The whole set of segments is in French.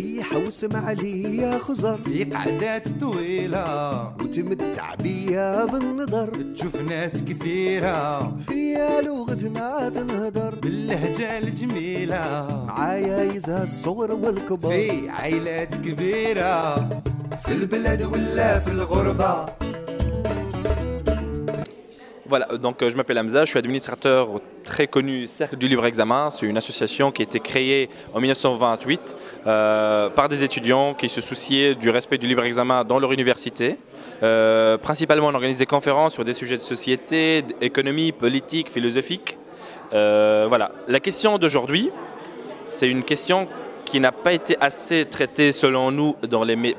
ريح واسمع لي يا خزر في قعدات طويلة وتمتع بيا بالنظر تشوف ناس كثيرة فيا لغتنا تنهدر باللهجة الجميلة معايا يزهى الصغر والكبر في عائلات كبيرة في البلد ولا في الغربة. Voilà, donc je m'appelle Hamza, je suis administrateur au très connu Cercle du Libre Examen. C'est une association qui a été créée en 1928 par des étudiants qui se souciaient du respect du libre examen dans leur université. Principalement, on organise des conférences sur des sujets de société, d'économie, politique, philosophique. Voilà. La question d'aujourd'hui, c'est une question qui n'a pas été assez traitée selon nous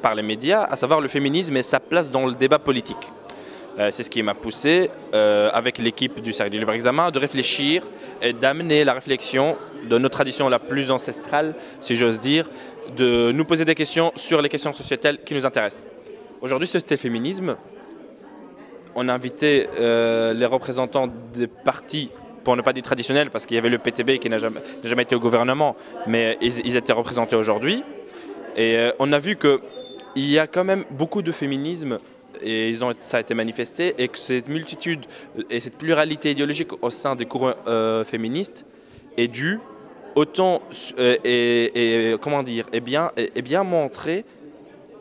par les médias, à savoir le féminisme et sa place dans le débat politique. C'est ce qui m'a poussé, avec l'équipe du Cercle du Libre Examen, de réfléchir et d'amener la réflexion de nos traditions la plus ancestrale, si j'ose dire, de nous poser des questions sur les questions sociétales qui nous intéressent. Aujourd'hui, c'était le féminisme. On a invité les représentants des partis, pour ne pas dire traditionnels, parce qu'il y avait le PTB qui n'a jamais été au gouvernement, mais ils étaient représentés aujourd'hui. Et on a vu qu'il y a quand même beaucoup de féminisme, et ça a été manifesté, et que cette multitude et cette pluralité idéologique au sein des courants féministes est due autant comment dire, est bien montrée,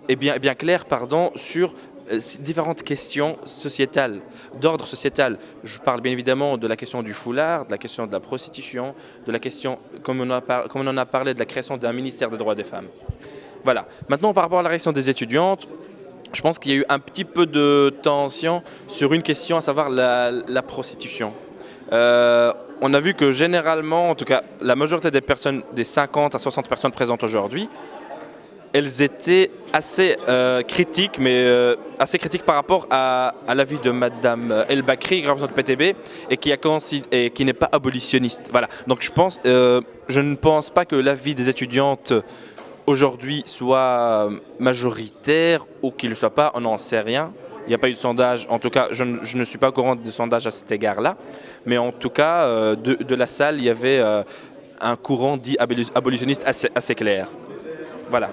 est bien claire, pardon, sur différentes questions sociétales, d'ordre sociétal. Je parle bien évidemment de la question du foulard, de la question de la prostitution, de la question, comme on en a parlé, de la création d'un ministère des droits des femmes. Voilà. Maintenant, par rapport à la réaction des étudiantes, je pense qu'il y a eu un petit peu de tension sur une question, à savoir la prostitution. On a vu que généralement, en tout cas, la majorité des personnes, des 50 à 60 personnes présentes aujourd'hui, elles étaient assez critiques, mais assez critiques par rapport à l'avis de Madame El Bakri, qui représente le PTB, et qui n'est pas abolitionniste. Voilà. Donc je ne pense pas que l'avis des étudiantes aujourd'hui soit majoritaire ou qu'il ne soit pas, on n'en sait rien. Il n'y a pas eu de sondage, en tout cas je ne suis pas au courant de sondage à cet égard-là, mais en tout cas de la salle il y avait un courant dit abolitionniste assez clair. Voilà.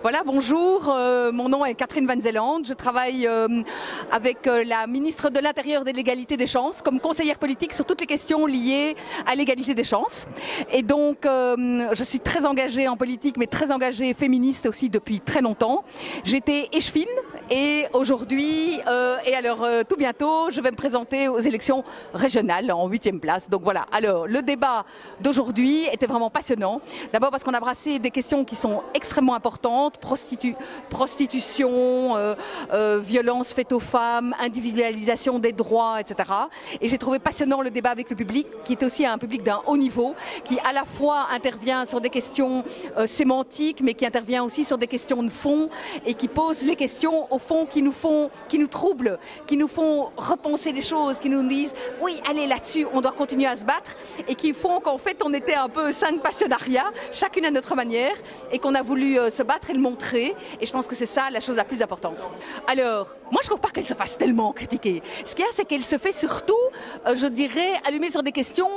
Voilà, bonjour, mon nom est Catherine Van Zeeland, je travaille avec la ministre de l'Intérieur et de l'égalité des chances comme conseillère politique sur toutes les questions liées à l'égalité des chances. Et donc, je suis très engagée en politique, mais très engagée féministe aussi depuis très longtemps. J'étais échevine et aujourd'hui, et alors tout bientôt, je vais me présenter aux élections régionales en 8e place. Donc voilà, alors le débat d'aujourd'hui était vraiment passionnant. D'abord parce qu'on a brassé des questions qui sont extrêmement importantes. Prostitution, violence faite aux femmes, individualisation des droits, etc. Et j'ai trouvé passionnant le débat avec le public, qui est aussi un public d'un haut niveau, qui à la fois intervient sur des questions sémantiques, mais qui intervient aussi sur des questions de fond, et qui pose les questions, au fond, qui nous troublent, qui nous font repenser les choses, qui nous disent, oui, allez, là-dessus, on doit continuer à se battre, et qui font qu'en fait, on était un peu 5 passionnariats, chacune à notre manière, et qu'on a voulu se battre et le montrer, et je pense que c'est ça la chose la plus importante. Alors, moi je ne trouve pas qu'elle se fasse tellement critiquer. Ce qu'il y a, c'est qu'elle se fait surtout, je dirais, allumer sur des questions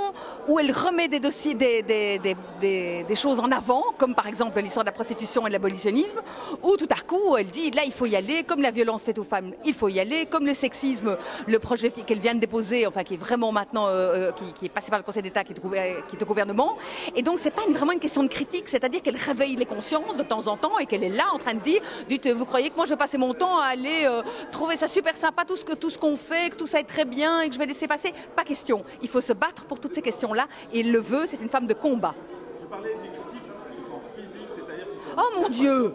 où elle remet des dossiers, des choses en avant, comme par exemple l'histoire de la prostitution et de l'abolitionnisme, où tout à coup elle dit, là il faut y aller, comme la violence faite aux femmes, il faut y aller, comme le sexisme, le projet qu'elle vient de déposer, enfin qui est vraiment maintenant, qui est passé par le Conseil d'État, qui est au gouvernement, et donc c'est pas vraiment une question de critique, c'est-à-dire qu'elle réveille les consciences de temps en temps, et qu'elle est là en train de dire, dites, vous croyez que moi je vais passer mon temps à aller trouver ça super sympa, tout ce qu'on fait, que tout ça est très bien et que je vais laisser passer? Pas question. Il faut se battre pour toutes ces questions-là, et elle le veut, c'est une femme de combat. Je parlais des critiques qui sont physiques, c'est-à-dire oh mon Dieu,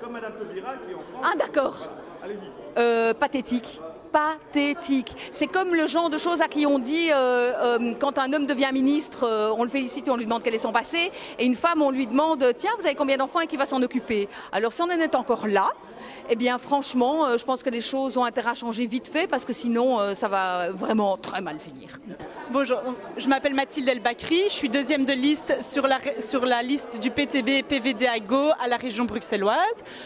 comme Madame Taubira qui en France. Ah d'accord. Allez-y. Pathétique. Pathétique. C'est comme le genre de choses à qui on dit quand un homme devient ministre, on le félicite et on lui demande quel est son passé, et une femme on lui demande tiens vous avez combien d'enfants et qui va s'en occuper. Alors si on en est encore là, eh bien franchement, je pense que les choses ont intérêt à changer vite fait parce que sinon, ça va vraiment très mal finir. Bonjour, je m'appelle Mathilde El Bakri, je suis deuxième de liste sur la liste du PTB PVD à Go à la région bruxelloise.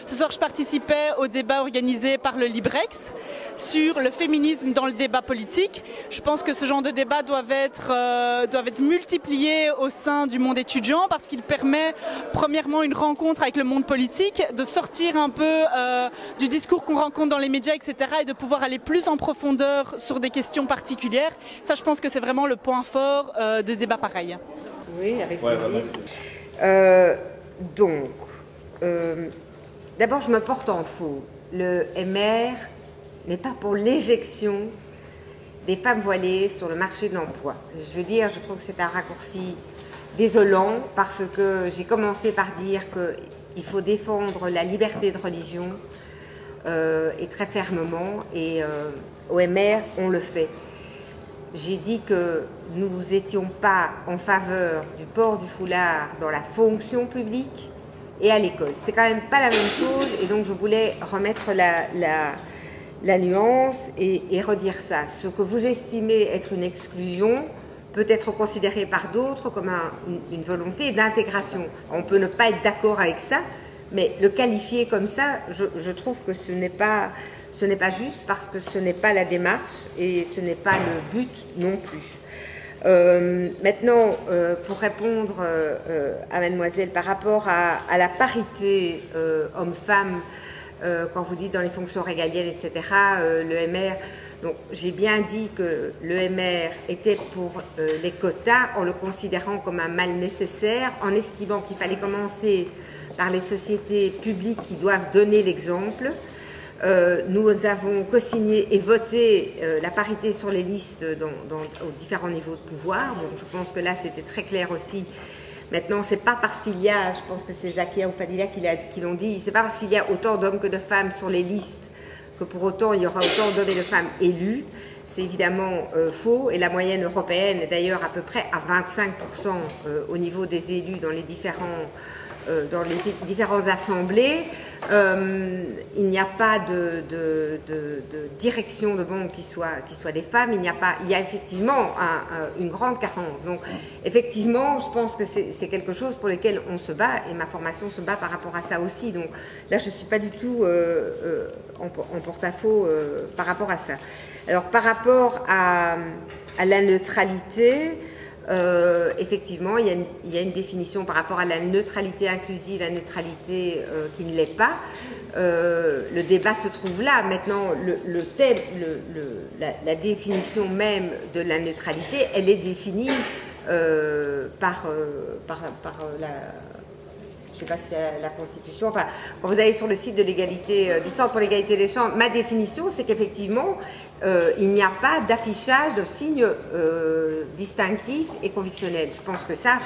Ce soir, je participais au débat organisé par le Librex sur le féminisme dans le débat politique. Je pense que ce genre de débat doivent être multipliés au sein du monde étudiant parce qu'il permet premièrement une rencontre avec le monde politique, de sortir un peu du discours qu'on rencontre dans les médias, etc. et de pouvoir aller plus en profondeur sur des questions particulières. Ça, je pense que c'est vraiment le point fort de débats pareils. Oui, avec plaisir. D'abord, je me porte en faux. Le MR n'est pas pour l'éjection des femmes voilées sur le marché de l'emploi. Je veux dire, je trouve que c'est un raccourci désolant parce que j'ai commencé par dire qu'il faut défendre la liberté de religion et très fermement, et au MR, on le fait. J'ai dit que nous n'étions pas en faveur du port du foulard dans la fonction publique et à l'école. C'est quand même pas la même chose, et donc je voulais remettre la nuance et redire ça. Ce que vous estimez être une exclusion peut être considéré par d'autres comme une volonté d'intégration. On peut ne pas être d'accord avec ça, mais le qualifier comme ça, je trouve que ce n'est pas juste, parce que ce n'est pas la démarche et ce n'est pas le but non plus. Maintenant, pour répondre à mademoiselle par rapport à la parité homme-femme, quand vous dites dans les fonctions régaliennes, etc., le MR, donc j'ai bien dit que le MR était pour les quotas en le considérant comme un mal nécessaire, en estimant qu'il fallait commencer par les sociétés publiques qui doivent donner l'exemple. Nous avons co-signé et voté la parité sur les listes aux différents niveaux de pouvoir. Donc je pense que là c'était très clair aussi. Maintenant, c'est pas parce qu'il y a, je pense que c'est Zakia ou Fadila qui l'ont dit, c'est pas parce qu'il y a autant d'hommes que de femmes sur les listes que pour autant il y aura autant d'hommes et de femmes élus. C'est évidemment faux, et la moyenne européenne est d'ailleurs à peu près à 25% au niveau des élus dans les différentes assemblées. Il n'y a pas de direction de banque qui soit des femmes. Il y a effectivement une grande carence. Donc effectivement, je pense que c'est quelque chose pour lequel on se bat, et ma formation se bat par rapport à ça aussi. Donc là, je ne suis pas du tout en porte-à-faux par rapport à ça. Alors par rapport à la neutralité, effectivement, il y a une définition par rapport à la neutralité inclusive, la neutralité qui ne l'est pas. Le débat se trouve là. Maintenant, le thème, la définition même de la neutralité, elle est définie par la... Je ne sais pas si c'est la Constitution, enfin, quand vous allez sur le site de l'égalité, du Centre pour l'égalité des chances, ma définition, c'est qu'effectivement, il n'y a pas d'affichage de signes distinctifs et convictionnels. Je pense que ça,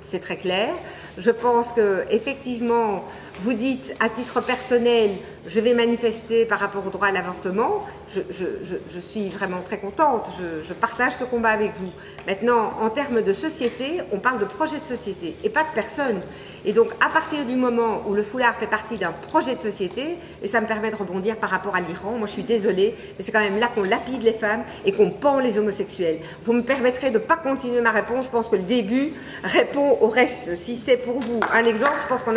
c'est très clair. Je pense que effectivement, vous dites à titre personnel, je vais manifester par rapport au droit à l'avortement. Je suis vraiment très contente. Je partage ce combat avec vous. Maintenant, en termes de société, on parle de projet de société et pas de personne. Et donc, à partir du moment où le foulard fait partie d'un projet de société, et ça me permet de rebondir par rapport à l'Iran, moi je suis désolée, mais c'est quand même là qu'on lapide les femmes et qu'on pend les homosexuels. Vous me permettrez de ne pas continuer ma réponse, je pense que le début répond au reste. Si c'est pour vous un exemple, je pense qu'on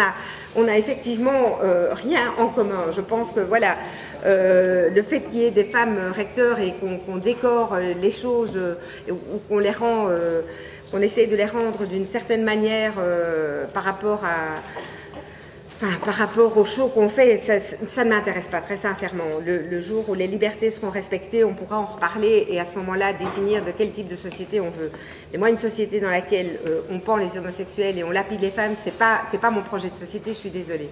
a effectivement rien en commun. Je pense que voilà, le fait qu'il y ait des femmes recteurs et qu'on décore les choses ou qu'on les rend... qu'on essaie de les rendre d'une certaine manière par rapport au show qu'on fait, ça ne m'intéresse pas, très sincèrement. Le jour où les libertés seront respectées, on pourra en reparler et à ce moment-là définir de quel type de société on veut. Et moi, une société dans laquelle on pend les homosexuels et on lapide les femmes, c'est pas mon projet de société, je suis désolée.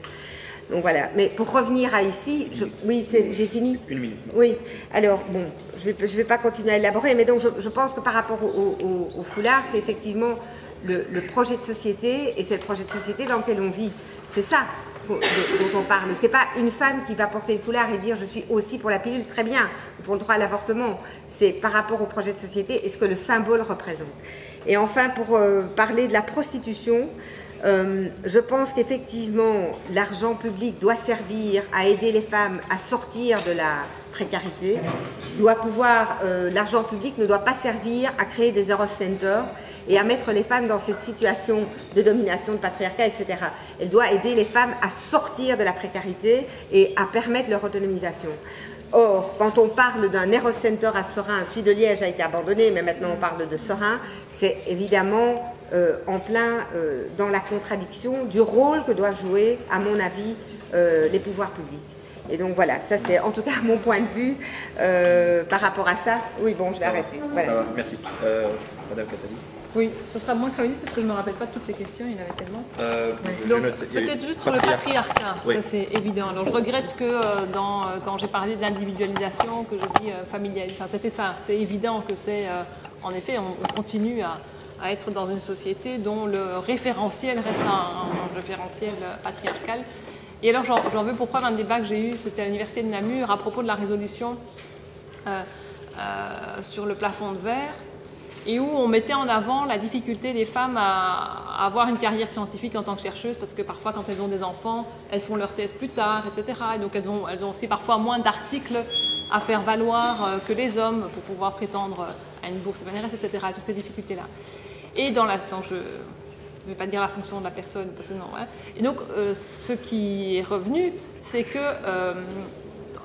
Donc voilà, mais pour revenir à ici, oui, j'ai fini. Une minute. Oui, alors bon, je vais pas continuer à élaborer, mais donc je pense que par rapport au foulard, c'est effectivement le projet de société, et c'est le projet de société dans lequel on vit. C'est ça dont on parle. C'est pas une femme qui va porter le foulard et dire je suis aussi pour la pilule, très bien, ou pour le droit à l'avortement. C'est par rapport au projet de société et ce que le symbole représente. Et enfin, pour parler de la prostitution, Je pense qu'effectivement, l'argent public doit servir à aider les femmes à sortir de la précarité. L'argent public ne doit pas servir à créer des Eros Centers et à mettre les femmes dans cette situation de domination, de patriarcat, etc. Elle doit aider les femmes à sortir de la précarité et à permettre leur autonomisation. Or, quand on parle d'un Eros Center à Serein, celui de Liège a été abandonné, mais maintenant on parle de Serein, c'est évidemment en plein dans la contradiction du rôle que doivent jouer, à mon avis, les pouvoirs publics. Et donc voilà, ça c'est en tout cas mon point de vue par rapport à ça. Oui, bon, je vais arrêter. Voilà. Ça va, merci. Madame Cathalie. Oui, ce sera moins chronique parce que je ne me rappelle pas toutes les questions, il y en avait tellement. Donc, peut-être juste sur le patriarcat, oui. Ça c'est évident. Alors je regrette que quand j'ai parlé de l'individualisation, que j'ai dit familiale, enfin c'était ça, c'est évident que c'est, en effet, on continue à être dans une société dont le référentiel reste un référentiel patriarcal. Et alors j'en veux pour preuve un débat que j'ai eu, c'était à l'université de Namur, à propos de la résolution sur le plafond de verre, et où on mettait en avant la difficulté des femmes à avoir une carrière scientifique en tant que chercheuses, parce que parfois quand elles ont des enfants, elles font leur thèse plus tard, etc. Et donc elles ont aussi parfois moins d'articles à faire valoir que les hommes pour pouvoir prétendre à une bourse FNRS, etc. Et toutes ces difficultés-là. Et je ne vais pas dire la fonction de la personne, parce que non. Hein. Et donc ce qui est revenu, c'est que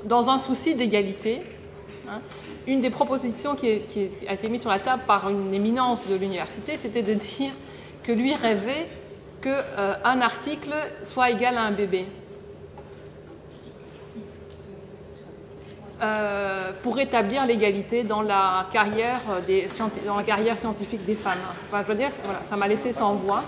dans un souci d'égalité, hein, une des propositions qui a été mise sur la table par une éminence de l'université, c'était de dire que lui rêvait qu'un article soit égal à un bébé. Pour établir l'égalité dans la carrière scientifique des femmes. Enfin, je veux dire, voilà, ça m'a laissé sans voix.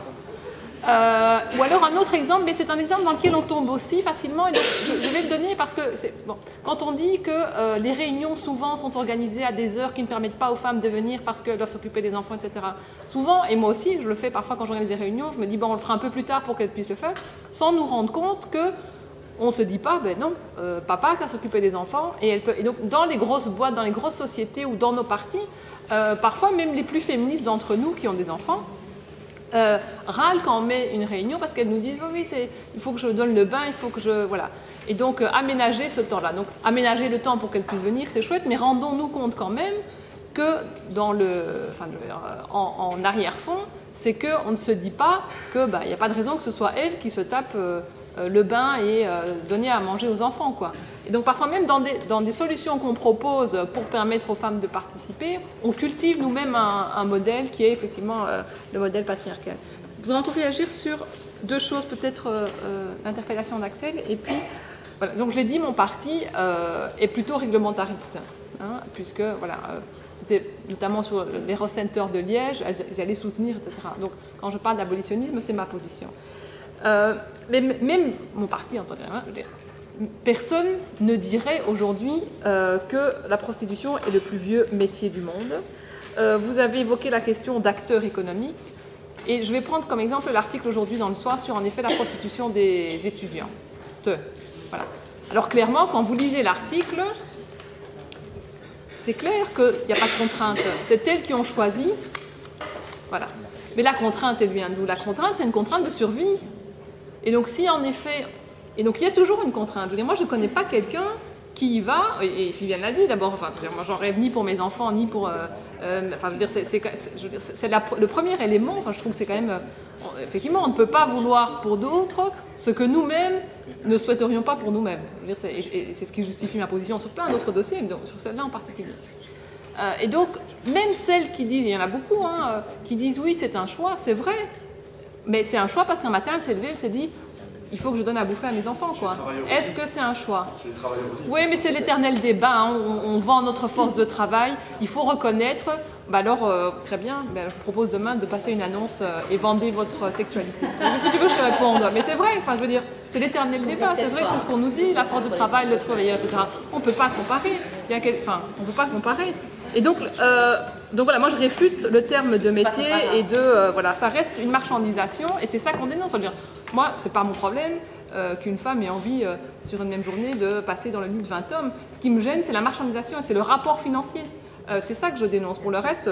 Ou alors un autre exemple, mais c'est un exemple dans lequel on tombe aussi facilement, et donc je vais le donner parce que bon, quand on dit que les réunions souvent sont organisées à des heures qui ne permettent pas aux femmes de venir parce qu'elles doivent s'occuper des enfants, etc. Souvent, et moi aussi, je le fais parfois quand j'organise des réunions, je me dis bon, on le fera un peu plus tard pour qu'elles puissent le faire, sans nous rendre compte que on ne se dit pas, ben non, papa qui a s'occuper des enfants, et donc dans les grosses boîtes, dans les grosses sociétés ou dans nos partis, parfois même les plus féministes d'entre nous qui ont des enfants, râlent quand on met une réunion parce qu'elles nous disent oh oui, il faut que je donne le bain, il faut que je... Voilà. Et donc aménager ce temps-là. Donc aménager le temps pour qu'elles puissent venir, c'est chouette, mais rendons-nous compte quand même que dans en arrière-fond, c'est qu'on ne se dit pas qu'il n'y a pas de raison que ce soit elle qui se tape le bain et donner à manger aux enfants, quoi. Et donc parfois même dans des solutions qu'on propose pour permettre aux femmes de participer, on cultive nous-mêmes un modèle qui est effectivement le modèle patriarcal. Je voudrais encore réagir sur deux choses, peut-être l'interpellation d'Axel, et puis, voilà, donc je l'ai dit, mon parti est plutôt réglementariste, hein, puisque, voilà, c'était notamment sur l'Eros Center de Liège, ils allaient soutenir, etc. Donc quand je parle d'abolitionnisme, c'est ma position. Mais même mon parti, en tant que personne ne dirait aujourd'hui que la prostitution est le plus vieux métier du monde. Vous avez évoqué la question d'acteurs économiques, et je vais prendre comme exemple l'article aujourd'hui dans le Soir sur en effet la prostitution des étudiants. Voilà. Alors clairement, quand vous lisez l'article, c'est clair qu'il n'y a pas de contrainte. C'est elles qui ont choisi. Voilà. Mais la contrainte, elle vient d'où? La contrainte, c'est une contrainte de survie. Et donc, si en effet... Et donc, il y a toujours une contrainte. Je veux dire, moi, je ne connais pas quelqu'un qui y va, et Viviane l'a dit d'abord, enfin, moi, j'en rêve ni pour mes enfants, ni pour... enfin, je veux dire, c'est le premier élément, enfin, je trouve que c'est quand même... effectivement, on ne peut pas vouloir pour d'autres ce que nous-mêmes ne souhaiterions pas pour nous-mêmes. Et c'est ce qui justifie ma position sur plein d'autres dossiers, mais donc, sur celle-là en particulier. Et donc, même celles qui disent, il y en a beaucoup, hein, qui disent oui, c'est un choix, c'est vrai, mais c'est un choix parce qu'un matin, elle s'est levée, elle s'est dit, il faut que je donne à bouffer à mes enfants, quoi. Est-ce que c'est un choix? Oui, mais c'est l'éternel débat, hein. On vend notre force de travail, il faut reconnaître, alors, très bien, je vous propose demain de passer une annonce et vendez votre sexualité. Est-ce que tu veux que je te réponde? Mais c'est vrai, enfin, je veux dire, c'est l'éternel débat, c'est vrai que c'est ce qu'on nous dit, la force de travail, le travailleur, etc. On ne peut pas comparer, on ne peut pas comparer. Et donc voilà, moi je réfute le terme de métier et voilà, ça reste une marchandisation et c'est ça qu'on dénonce. Moi, c'est pas mon problème qu'une femme ait envie sur une même journée de passer dans le lit de 20 hommes. Ce qui me gêne, c'est la marchandisation et c'est le rapport financier. C'est ça que je dénonce. Pour le reste,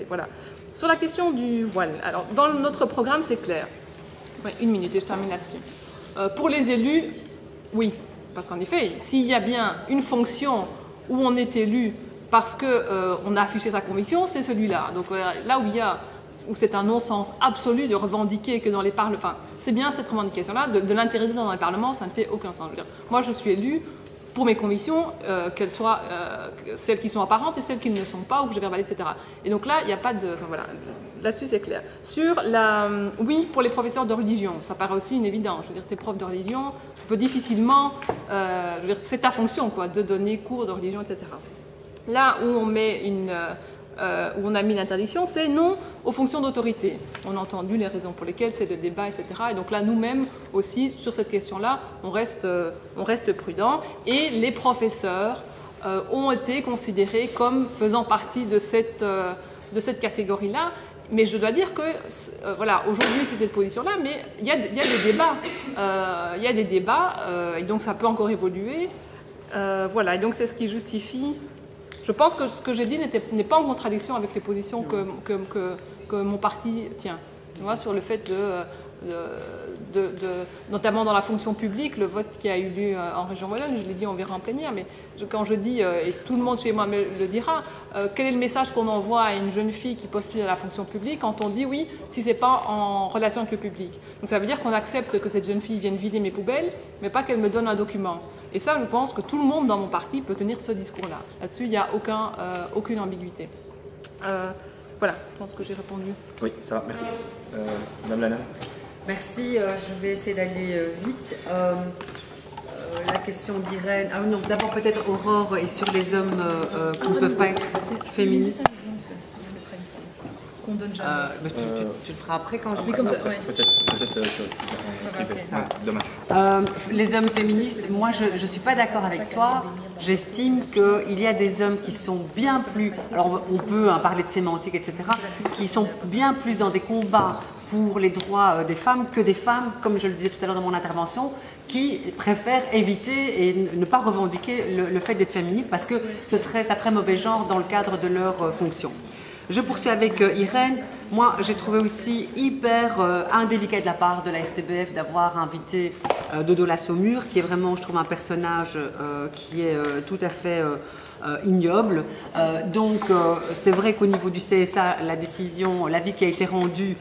voilà. Sur la question du voile, alors dans notre programme, c'est clair. Oui, 1 minute et je termine là-dessus. Pour les élus, oui. Parce qu'en effet, s'il y a bien une fonction où on est élu parce qu'on a affiché sa conviction, c'est celui-là. Donc là où c'est un non-sens absolu de revendiquer que dans les parlements... Enfin, c'est bien cette revendication-là, de l'interdire dans les parlements, ça ne fait aucun sens. Je veux dire, moi, je suis élu pour mes convictions, qu'elles soient celles qui sont apparentes et celles qui ne le sont pas, ou que je verbalise, etc. Et donc là, il n'y a pas de... Enfin, voilà, là-dessus, c'est clair. Sur la... Oui, pour les professeurs de religion, ça paraît aussi une évidence. Je veux dire, t'es prof de religion, tu peux difficilement... je veux dire, c'est ta fonction, quoi, de donner cours de religion, etc. Là où on met où on a mis l'interdiction, c'est non aux fonctions d'autorité. On a entendu les raisons pour lesquelles c'est le débat, etc. Et donc là, nous-mêmes aussi, sur cette question-là, on reste prudents. Et les professeurs ont été considérés comme faisant partie de cette catégorie-là. Mais je dois dire que, voilà, aujourd'hui, c'est cette position-là, mais il y a des débats. Il y a des débats, et donc ça peut encore évoluer. Voilà, et donc c'est ce qui justifie... Je pense que ce que j'ai dit n'est pas en contradiction avec les positions que mon parti tient. Tu vois, sur le fait notamment dans la fonction publique, le vote qui a eu lieu en région Wallonne, je l'ai dit, on verra en plénière, mais quand je dis, et tout le monde chez moi me le dira, quel est le message qu'on envoie à une jeune fille qui postule à la fonction publique quand on dit oui, si c'est pas en relation avec le public. Donc ça veut dire qu'on accepte que cette jeune fille vienne vider mes poubelles, mais pas qu'elle me donne un document. Et ça, je pense que tout le monde dans mon parti peut tenir ce discours-là. Là-dessus, il n'y a aucune ambiguïté. Voilà, je pense que j'ai répondu. Oui, ça va, merci. Madame Lana. Merci, je vais essayer d'aller vite. La question d'Irène... Ah non, d'abord peut-être Aurore et sur les hommes qui ne peuvent pas être féministes. Qu'on donne jamais. Tu le feras après quand je... Oui, comme ça, ouais. Dommage. Les hommes féministes, moi je ne suis pas d'accord avec toi. J'estime qu'il y a des hommes qui sont bien plus... Alors on peut parler de sémantique, etc. Qui sont bien plus dans des combats pour les droits des femmes que des femmes, comme je le disais tout à l'heure dans mon intervention, qui préfèrent éviter et ne pas revendiquer le fait d'être féministe parce que ça ferait mauvais genre dans le cadre de leur fonction. Je poursuis avec Irène. Moi, j'ai trouvé aussi hyper indélicat de la part de la RTBF d'avoir invité Dodo la Saumure, qui est vraiment, je trouve, un personnage qui est tout à fait ignoble. Donc, c'est vrai qu'au niveau du CSA, la décision, l'avis qui a été rendu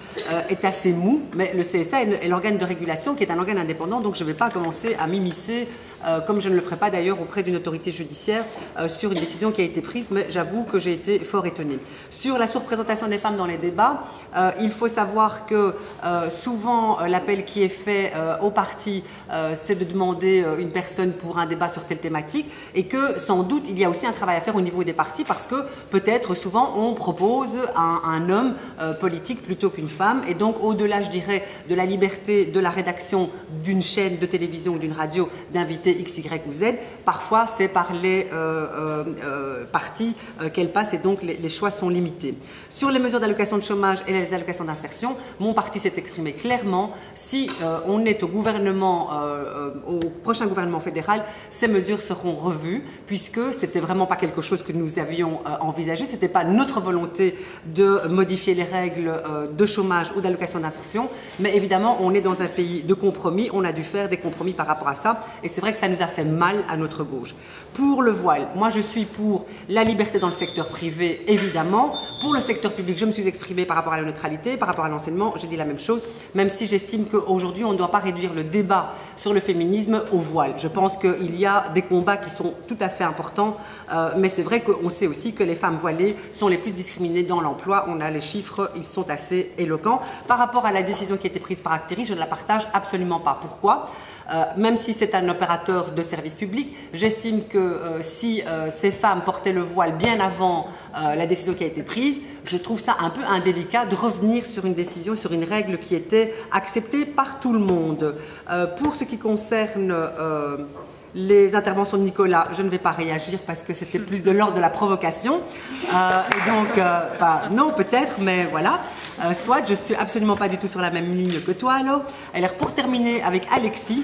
est assez mou, mais le CSA est l'organe de régulation qui est un organe indépendant, donc je ne vais pas commencer à m'immiscer, comme je ne le ferai pas d'ailleurs auprès d'une autorité judiciaire, sur une décision qui a été prise, mais j'avoue que j'ai été fort étonnée. Sur la sous-représentation des femmes dans les débats, il faut savoir que souvent l'appel qui est fait au parti, c'est de demander une personne pour un débat sur telle thématique, et que sans doute il y a aussi un travail à faire au niveau des partis parce que peut-être souvent on propose un homme politique plutôt qu'une femme, et donc au-delà, je dirais, de la liberté de la rédaction d'une chaîne de télévision ou d'une radio d'inviter X, Y ou Z, parfois c'est par les partis qu'elle passe, et donc les choix sont limités. Sur les mesures d'allocation de chômage et les allocations d'insertion, mon parti s'est exprimé clairement. Si on est au gouvernement, au prochain gouvernement fédéral, ces mesures seront revues, puisque c'était vraiment pas quelque chose que nous avions envisagé, c'était pas notre volonté de modifier les règles de chômage ou d'allocation d'insertion, mais évidemment on est dans un pays de compromis, on a dû faire des compromis par rapport à ça, et c'est vrai que ça nous a fait mal à notre gauche. Pour le voile, moi je suis pour la liberté dans le secteur privé, évidemment. Pour le secteur public, je me suis exprimée par rapport à la neutralité, par rapport à l'enseignement, j'ai dit la même chose, même si j'estime qu'aujourd'hui on ne doit pas réduire le débat sur le féminisme au voile. Je pense qu'il y a des combats qui sont tout à fait importants, mais c'est vrai qu'on sait aussi que les femmes voilées sont les plus discriminées dans l'emploi. On a les chiffres, ils sont assez éloquents. Par rapport à la décision qui a été prise par Actiris, je ne la partage absolument pas. Pourquoi ? Même si c'est un opérateur de service public, j'estime que si ces femmes portaient le voile bien avant la décision qui a été prise, je trouve ça un peu indélicat de revenir sur une décision, sur une règle qui était acceptée par tout le monde. Pour ce qui concerne les interventions de Nicolas, je ne vais pas réagir parce que c'était plus de l'ordre de la provocation. Donc, non, peut-être, mais voilà. Soit, je ne suis absolument pas du tout sur la même ligne que toi, alors. Alors, pour terminer avec Alexis,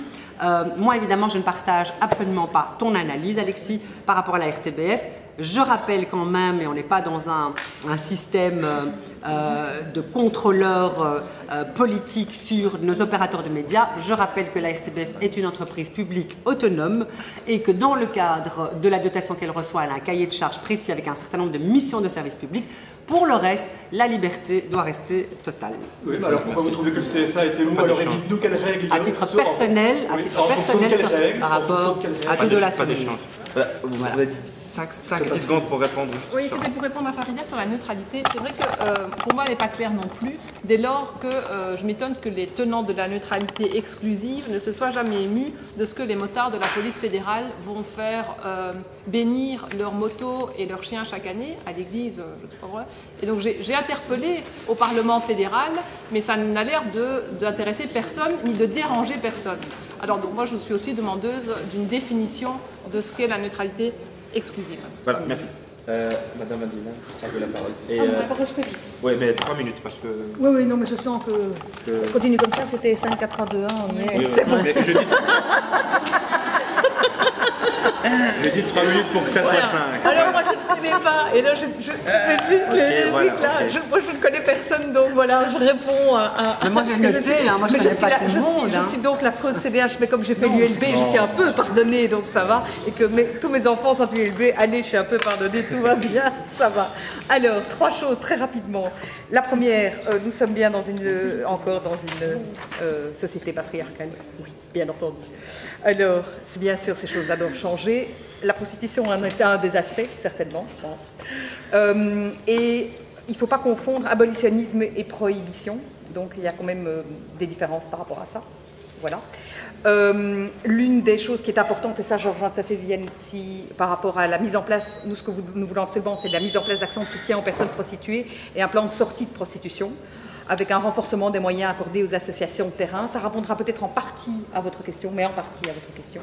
Moi, évidemment, je ne partage absolument pas ton analyse, Alexis, par rapport à la RTBF. Je rappelle quand même, et on n'est pas dans un système de contrôleurs politiques sur nos opérateurs de médias, je rappelle que la RTBF est une entreprise publique autonome et que dans le cadre de la dotation qu'elle reçoit, elle a un cahier de charges précis avec un certain nombre de missions de service public. Pour le reste, la liberté doit rester totale. Oui, mais alors pourquoi vous trouvez que le CSA a été long? Alors dites-nous quelles règles il y a à titre personnel, par rapport à tout de la semaine. Vous avez 5 petites secondes pour répondre. Oui, c'était pour répondre à Farida sur la neutralité. C'est vrai que pour moi, elle n'est pas claire non plus, dès lors que je m'étonne que les tenants de la neutralité exclusive ne se soient jamais émus de ce que les motards de la police fédérale vont faire bénir leurs motos et leurs chiens chaque année à l'église, je ne sais pas vrai. Et donc j'ai interpellé au Parlement fédéral, mais ça n'a l'air d'intéresser personne ni de déranger personne. Alors donc moi, je suis aussi demandeuse d'une définition de ce qu'est la neutralité exclusive. Voilà, merci. Madame Adina, vous avez la parole. Et, la parole, je fais vite. Oui, mais 3 minutes parce que... Oui, non, mais je sens que ça continue comme ça, c'était 5, 4, 3, 2, 1, mais oui, c'est bon. Mais je dis 3 minutes pour que ça soit 5. Alors moi je ne connais pas, et là je fais juste les trucs là. Moi je ne connais personne, donc voilà, je réponds à... Mais moi j'ai noté, moi je ne connais pas tout le monde. Je suis donc la fausse CDH, mais comme j'ai fait l'ULB, je suis un peu pardonnée, donc ça va. Et que tous mes enfants sont ULB, allez, je suis un peu pardonnée, tout va bien, ça va. Alors, 3 choses très rapidement. La première, nous sommes bien encore dans une société patriarcale. Oui, bien entendu. Alors, c'est bien sûr, ces choses-là doivent changer. La prostitution en est un des aspects, certainement, je pense. Et il ne faut pas confondre abolitionnisme et prohibition. Donc, il y a quand même des différences par rapport à ça. Voilà. L'une des choses qui est importante, et ça je rejoins tout à fait Viviane ici, par rapport à la mise en place, nous ce que nous voulons absolument, c'est la mise en place d'actions de soutien aux personnes prostituées et un plan de sortie de prostitution, avec un renforcement des moyens accordés aux associations de terrain. Ça répondra peut-être en partie à votre question, mais en partie à votre question.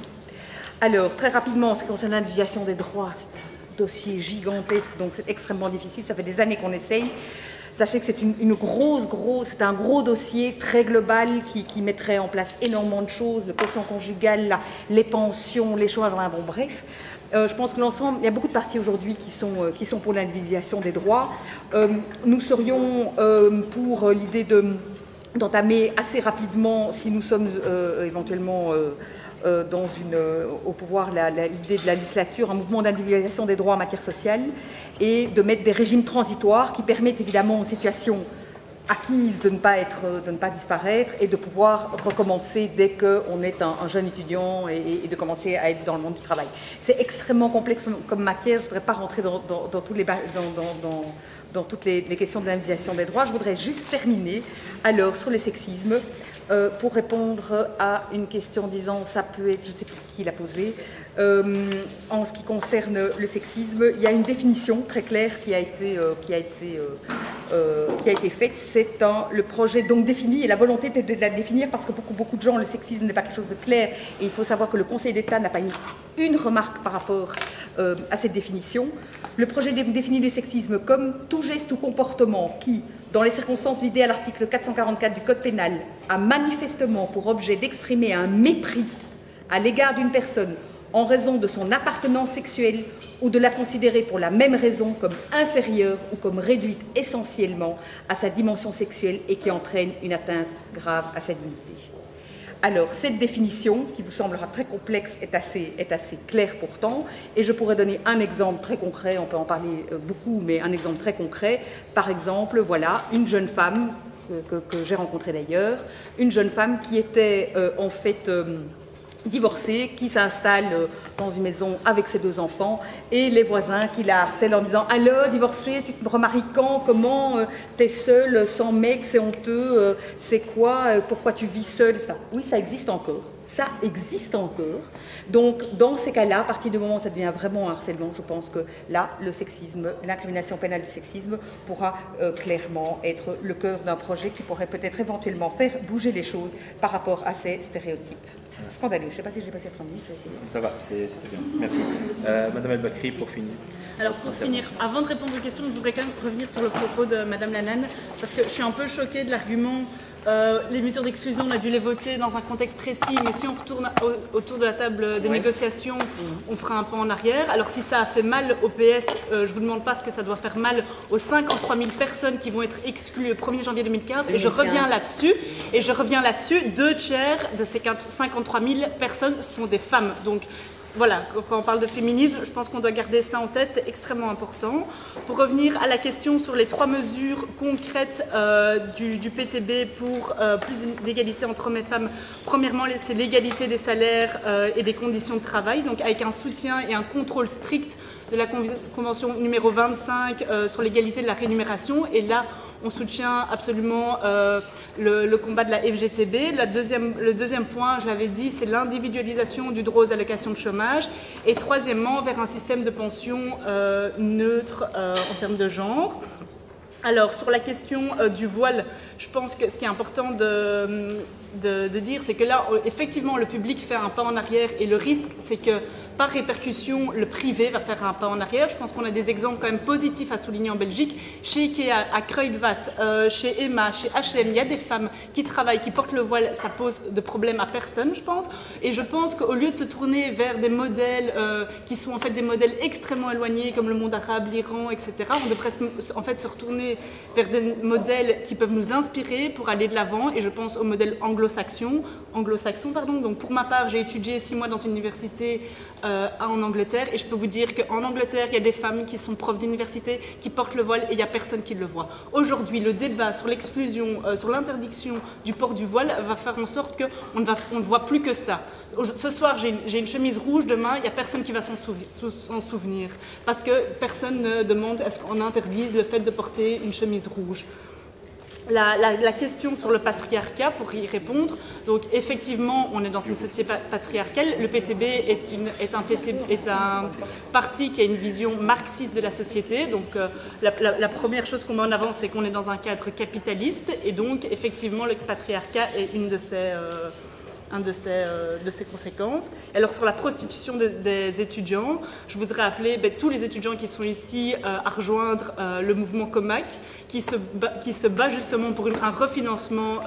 Alors, très rapidement, en ce qui concerne l'individualisation des droits, c'est un dossier gigantesque, donc c'est extrêmement difficile, ça fait des années qu'on essaye. Sachez que c'est c'est un gros dossier très global qui mettrait en place énormément de choses, le quotient conjugal, les pensions, les choix, bon bref. Je pense que l'ensemble, il y a beaucoup de partis aujourd'hui qui sont pour l'individualisation des droits. Nous serions pour l'idée d'entamer assez rapidement, si nous sommes éventuellement au pouvoir, l'idée de la législature, un mouvement d'individualisation des droits en matière sociale et de mettre des régimes transitoires qui permettent évidemment aux situations acquises de ne pas disparaître et de pouvoir recommencer dès qu'on est un jeune étudiant et de commencer à être dans le monde du travail. C'est extrêmement complexe comme matière, je ne voudrais pas rentrer dans toutes les questions de l'individualisation des droits. Je voudrais juste terminer alors sur les sexismes. Pour répondre à une question disant, ça peut être, je ne sais plus qui l'a posé, en ce qui concerne le sexisme, il y a une définition très claire qui a été faite. C'est le projet donc défini et la volonté de la définir parce que pour beaucoup de gens, le sexisme n'est pas quelque chose de clair et il faut savoir que le Conseil d'État n'a pas une remarque par rapport à cette définition. Le projet définit le sexisme comme tout geste ou comportement qui, dans les circonstances vidées à l'article 444 du Code pénal, a manifestement pour objet d'exprimer un mépris à l'égard d'une personne en raison de son appartenance sexuelle ou de la considérer pour la même raison comme inférieure ou comme réduite essentiellement à sa dimension sexuelle et qui entraîne une atteinte grave à sa dignité. Alors, cette définition, qui vous semblera très complexe, est assez claire pourtant, et je pourrais donner un exemple très concret, on peut en parler beaucoup, mais un exemple très concret. Par exemple, voilà, une jeune femme, que j'ai rencontrée d'ailleurs, une jeune femme qui était en fait divorcée, qui s'installe dans une maison avec ses 2 enfants, et les voisins qui la harcèlent en disant « Alors, divorcée, tu te remaries quand? Comment? T'es seule, sans mec, c'est honteux, c'est quoi? Pourquoi tu vis seule ?» Oui, ça existe encore. Ça existe encore. Donc, dans ces cas-là, à partir du moment où ça devient vraiment un harcèlement, je pense que là, le sexisme, l'incrimination pénale du sexisme pourra clairement être le cœur d'un projet qui pourrait peut-être éventuellement faire bouger les choses par rapport à ces stéréotypes. Scandaleux. Je ne sais pas si j'ai passé 30 minutes. Ça va, c'est très bien. Merci. Madame El Bakri, pour finir. Alors pour finir, avant de répondre aux questions, je voudrais quand même revenir sur le propos de Madame Lanane, parce que je suis un peu choquée de l'argument Les mesures d'exclusion, on a dû les voter dans un contexte précis, mais si on retourne autour de la table des négociations, on fera un pas en arrière. Alors si ça a fait mal au PS, je ne vous demande pas ce que ça doit faire mal aux 53 000 personnes qui vont être exclues le 1er janvier 2015. Et je reviens là-dessus. Et je reviens là-dessus. 2 tiers de ces 53 000 personnes sont des femmes. Donc voilà, quand on parle de féminisme, je pense qu'on doit garder ça en tête, c'est extrêmement important. Pour revenir à la question sur les 3 mesures concrètes du PTB pour plus d'égalité entre hommes et femmes, premièrement, c'est l'égalité des salaires et des conditions de travail, donc avec un soutien et un contrôle strict de la convention numéro 25 sur l'égalité de la rémunération. Et là, on soutient absolument le combat de la FGTB. Le deuxième point, je l'avais dit, c'est l'individualisation du droit aux allocations de chômage. Et troisièmement, vers un système de pension neutre en termes de genre. Alors, sur la question du voile, je pense que ce qui est important de dire, c'est que là, effectivement, le public fait un pas en arrière et le risque, c'est que par répercussion, le privé va faire un pas en arrière. Je pense qu'on a des exemples quand même positifs à souligner en Belgique. Chez Ikea, à Kruidvat, chez Emma, chez H&M, il y a des femmes qui travaillent, qui portent le voile. Ça pose de problème à personne, je pense. Et je pense qu'au lieu de se tourner vers des modèles qui sont en fait des modèles extrêmement éloignés, comme le monde arabe, l'Iran, etc., on devrait en fait se retourner vers des modèles qui peuvent nous inspirer pour aller de l'avant. Et je pense au modèle anglo-saxon. Donc pour ma part, j'ai étudié 6 mois dans une université en Angleterre, et je peux vous dire qu'en Angleterre, il y a des femmes qui sont profs d'université, qui portent le voile, et il n'y a personne qui le voit. Aujourd'hui, le débat sur l'exclusion, sur l'interdiction du port du voile va faire en sorte qu'on ne voit plus que ça. Ce soir, j'ai une chemise rouge, demain, il n'y a personne qui va s'en souvenir, parce que personne ne demande est-ce qu'on interdise le fait de porter une chemise rouge. La question sur le patriarcat, pour y répondre, donc effectivement, on est dans une société patriarcale. Le PTB est un parti qui a une vision marxiste de la société. Donc la première chose qu'on met en avant, c'est qu'on est dans un cadre capitaliste, et donc effectivement, le patriarcat est une de ces conséquences. Alors sur la prostitution des étudiants, je voudrais appeler tous les étudiants qui sont ici à rejoindre le mouvement COMAC qui se bat justement pour un refinancement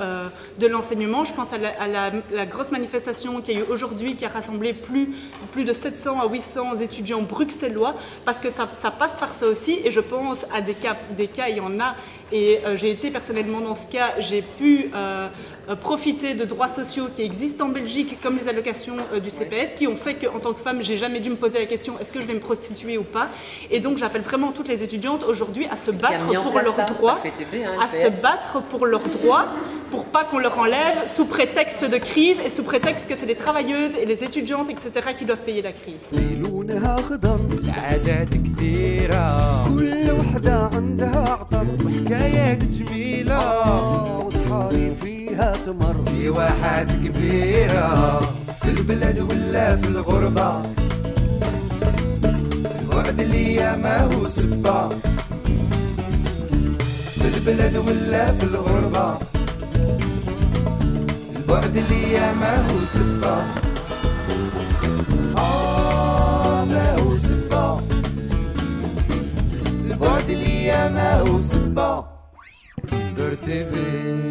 de l'enseignement. Je pense à la grosse manifestation qu'il y a eu aujourd'hui, qui a rassemblé plus de 700 à 800 étudiants bruxellois, parce que ça passe par ça aussi. Et je pense à des cas, il y en a. Et j'ai été personnellement dans ce cas, j'ai pu profiter de droits sociaux qui existent en Belgique, comme les allocations du CPS, qui ont fait qu'en tant que femme, j'ai jamais dû me poser la question est-ce que je vais me prostituer ou pas. Et donc j'appelle vraiment toutes les étudiantes aujourd'hui à se battre pour leurs droits, pour pas qu'on leur enlève sous prétexte de crise et sous prétexte que c'est les travailleuses et les étudiantes, etc., qui doivent payer la crise. حكايات جميلة وصحاري فيها تمر في واحات كبيرة في البلد ولا في الغربة الوعد اللي ما هو سبة في البلد ولا في الغربة الوعد اللي ما هو سبة ما هو سبة الوعد اللي ما هو سبة برتفي